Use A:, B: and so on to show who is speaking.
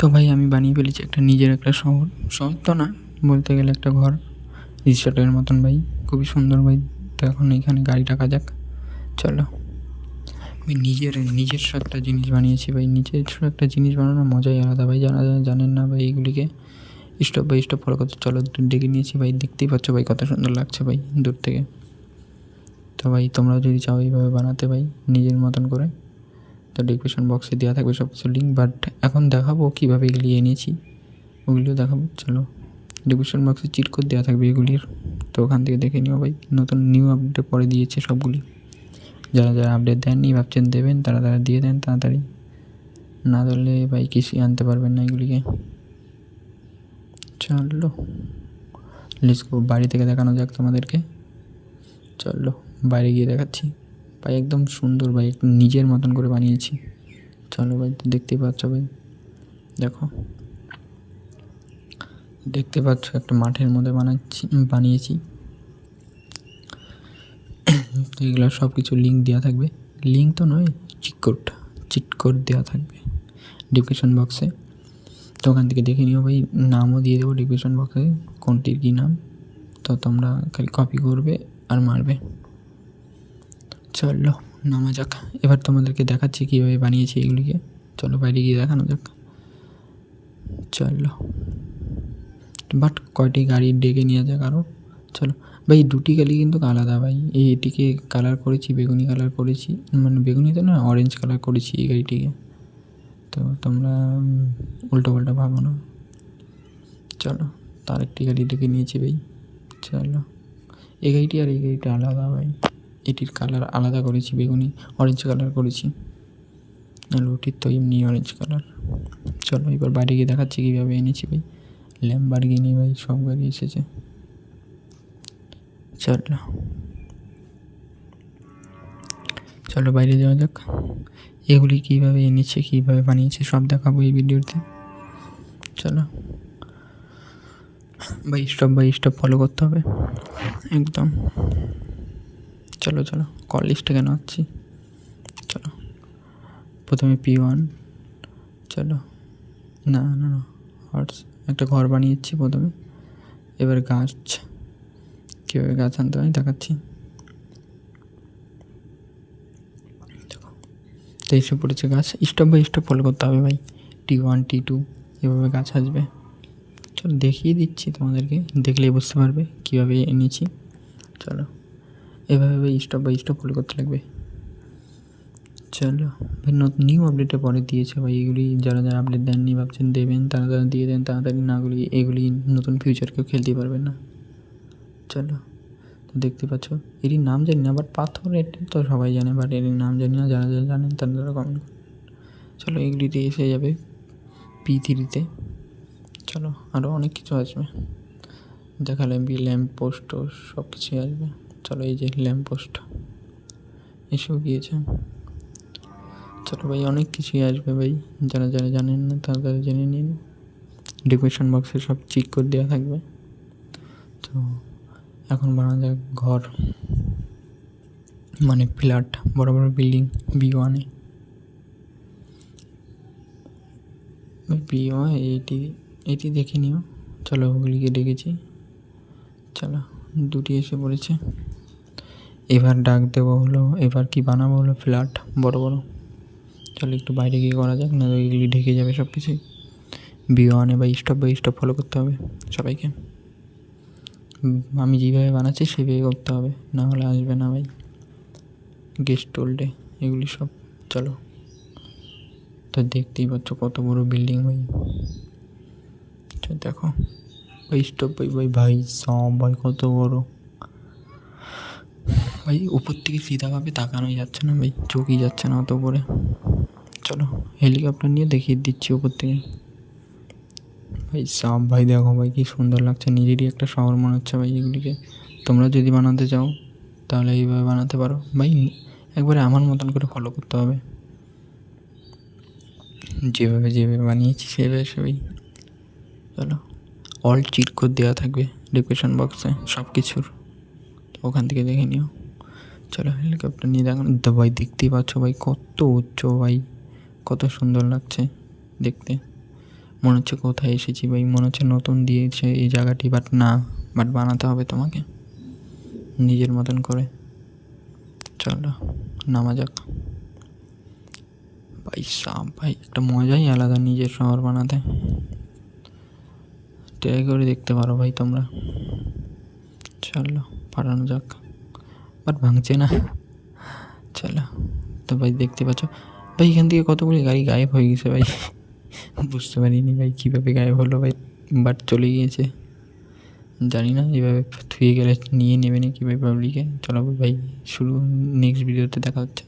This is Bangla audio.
A: তো ভাই আমি বানিয়ে ফেলেছি একটা নিজের একটা শহর। শহর তো না, বলতে গেলে একটা ঘর, রিসর্টের মতন ভাই। খুবই সুন্দর ভাই। তো এখন এইখানে গাড়ি রাখা যাক, চলো। ভাই নিজস্ব একটা জিনিস বানিয়েছি ভাই। নিজস্ব একটা জিনিস বানানোর মজাই আলাদা ভাই। যারা জানেন না ভাই এইগুলিকে স্টপ বাই স্টপ ফলো করতে, চলো ডেকে নিয়েছি ভাই। দেখতেই পাচ্ছ ভাই কত সুন্দর লাগছে ভাই দূর থেকে। তো ভাই তোমরাও যদি চাও এইভাবে বানাতে ভাই নিজের মতন করে, তো ডিসক্রিপশন বক্সে দেওয়া থাকবে সব কিছু লিঙ্ক। বাট এখন দেখাবো কীভাবে এগুলি এনেছি, ওগুলিও দেখাবো। চলো, ডিসক্রিপশন বক্সে চিট কোড দেওয়া থাকবে এগুলির, তো ওখান থেকে দেখে নিও ভাই। নতুন নিউ আপডেট পরে দিয়েছে সবগুলি। যারা যারা আপডেট দেননি ভাবছেন দেবেন, তারা তারা দিয়ে দেন তাড়াতাড়ি, না ধরলে ভাই কিছুই আনতে পারবেন না এগুলিকে। চলো লেটস গো, বাড়ি থেকে দেখানো যাক তোমাদেরকে। চলো বাইরে গিয়ে দেখাচ্ছি ভাই। একদম সুন্দর ভাই, একটু নিজের মতন করে বানিয়েছি। চলো ভাই, তো দেখতেই পাচ্ছ ভাই, দেখতে পাচ্ছ একটা মাঠের মধ্যে বানিয়েছি। তো এগুলো সব কিছু লিঙ্ক দেওয়া থাকবে। লিঙ্ক তো নয়, চিট কোড দেওয়া থাকবে ডিসক্রিপশন বক্সে। তো ওখান থেকে দেখে নিও ভাই। নামও দিয়ে দেবো ডিসক্রিপশন বক্সে, কোনটির কী নাম। তো তোমরা খালি কপি করবে আর মারবে। চলো নামা যাক। এবার তোমাদেরকে দেখাচ্ছি কীভাবে বানিয়েছি এগুলিকে। চলো বাইরে গিয়ে দেখানো যাক। চলো, বাট কয়টি গাড়ি ডেকে নিয়ে যাক আরও। চলো ভাই, দুটি গাড়ি কিন্তু আলাদা ভাই। এটিকে কালার করেছি, বেগুনি কালার করেছি, মানে বেগুনি তো না, অরেঞ্জ কালার করেছি এই গাড়িটিকে। তো তোমরা উল্টো পাল্টা ভাবো না। চলো, তার একটি গাড়ি ডেকে নিয়েছি ভাই। চলো, এই গাড়িটি আর এই গাড়িটা আলাদা ভাই। এটির কালার আলাদা করেছি, বেগুনি অরেঞ্জ কালার করেছি, আর ওটির তো এমনি অরেঞ্জ কালার। চলো এবার বাইরে গিয়ে দেখাচ্ছি কীভাবে এনেছি ভাই। ল্যাম্বরগিনি ভাই সব গাড়ি এসেছে। চলো বাইরে যাওয়া যাক। এগুলি কীভাবে এনেছে, কীভাবে বানিয়েছে সব দেখাবো এই ভিডিওতে। চলো ভাই, স্টপ ফলো করতে হবে একদম। চলো কল লিস্টে কেন হচ্ছি। চলো প্রথমে P1। চলো না হর্স, একটা ঘর বানিয়েছি প্রথমে। এবার গাছ, কীভাবে গাছ আনতে হয় দেখাচ্ছি। তো এসে পড়েছে গাছ। স্টপ বাই স্টপ ফলো করতে হবে ভাই। T1 T2 এভাবে গাছ আসবে। চলো দেখিয়ে দিচ্ছি তোমাদেরকে, দেখলেই বুঝতে পারবে কীভাবে এনেছি। চলো এভাবে ভাই স্টপ বাই স্টপ ফলো করতে লাগবে। চলো ভাই, নিউ আপডেটে পরে দিয়েছে ভাই এগুলি। যারা যারা আপডেট দেননি ভাবছেন দেবেন, তারা তারা দিয়ে দেন তাড়াতাড়ি, নাগুলি এগুলি নতুন ফিউচার কেউ খেলতে পারবে না। চলো, তো দেখতে পাচ্ছ এটির নাম জানি না, বাট পাথর এটি তো সবাই জানে, বাট এটির নাম জানি না। যারা যারা জানেন তারা তারা কমেন্ট করুন। চলো এগুলিতে এসে যাবে P3-তে। চলো আরও অনেক কিছু আসবে, দেখালে ল্যাম্প পোস্ট সব কিছুই আসবে। চলো এই যে ল্যাম্প পোস্ট এসেও গিয়েছে। চলো ভাই, অনেক কিছুই আসবে ভাই। যারা যারা জানেন না তারা তারা জেনে নিন। ডিসক্রিপশন বক্সে সব চেক করে দেওয়া থাকবে। তো এখন বানানো যাক ঘর, মানে ফ্ল্যাট, বড় বড় বিল্ডিং B1-এ। B1 এটি দেখে নিও। চলো ওগুলিকে ডেকেছি। চলো দুটি এসে পড়েছে। এবার ডাক দেবো হলো, এবার কি বানাবো হলো ফ্ল্যাট বড় বড়। চলো একটু বাইরে গিয়ে করা যাক, না এগুলি ঢেকে যাবে সব কিছুই। B1-এ বাই স্টপ ফলো করতে হবে সবাইকে। আমি যেভাবে বানাচ্ছি সেভাবে করতে হবে, না হলে আসবে না ভাই। গেস্ট টোল্ডে এগুলি সব। চলো, তো দেখতেই পাচ্ছ কত বড় বিল্ডিং ভাই। দেখো ভাই, স্টপ ভাই সব ভাই কত বড় ভাই। উপর থেকে সিধাভাবে তাকানোই যাচ্ছে না ভাই, চোখই যাচ্ছে না অত উপরে। চলো হেলিকপ্টার নিয়ে দেখিয়ে দিচ্ছি উপর থেকে ভাই সব। ভাই দেখো ভাই কি সুন্দর লাগছে, নিজেরই একটা শহর মনে হচ্ছে ভাই এগুলিকে। তোমরা যদি বানাতে চাও তাহলে এইভাবে বানাতে পারো ভাই। একবারে আমার মতন করে ফলো করতে হবে, যেভাবে বানিয়েছি সেভাবে সেভাবে। চলো, অল চিট কোড দেওয়া থাকবে ডিসক্রিপশন বক্সে সব কিছুর, ওখান থেকে দেখে নিও। চলো হেলিকপ্টার নিয়ে দেখানো তো ভাই। দেখতেই পাচ্ছ ভাই কত উচ্চ ভাই, কত সুন্দর লাগছে দেখতে। মনে হচ্ছে কোথায় এসেছি ভাই, মনে হচ্ছে নতুন দিয়েছে এই জায়গাটি, বাট না, বাট বানাতে হবে তোমাকে নিজের মতন করে। চলো নামা যাক ভাই সাব, ভাই একটা মজাই আলাদা নিজের শহর বানাতে। ট্রাই করে দেখতে পারো ভাই তোমরা। চলো পাঠানো যাক, বাট ভাঙছে না। চলো তো ভাই দেখতে পাচ্ছ ভাই এখান থেকে কতগুলি গাড়ি গায়েব হয়ে গেছে ভাই। বুঝতে পারিনি ভাই কীভাবে গায়েব হলো ভাই, বাট চলে গিয়েছে। জানি না এভাবে থুয়ে গেলে নিয়ে নেবে না কীভাবে পাবলিকে। চলো ভাই শুরু, নেক্সট ভিডিওতে দেখা হচ্ছে।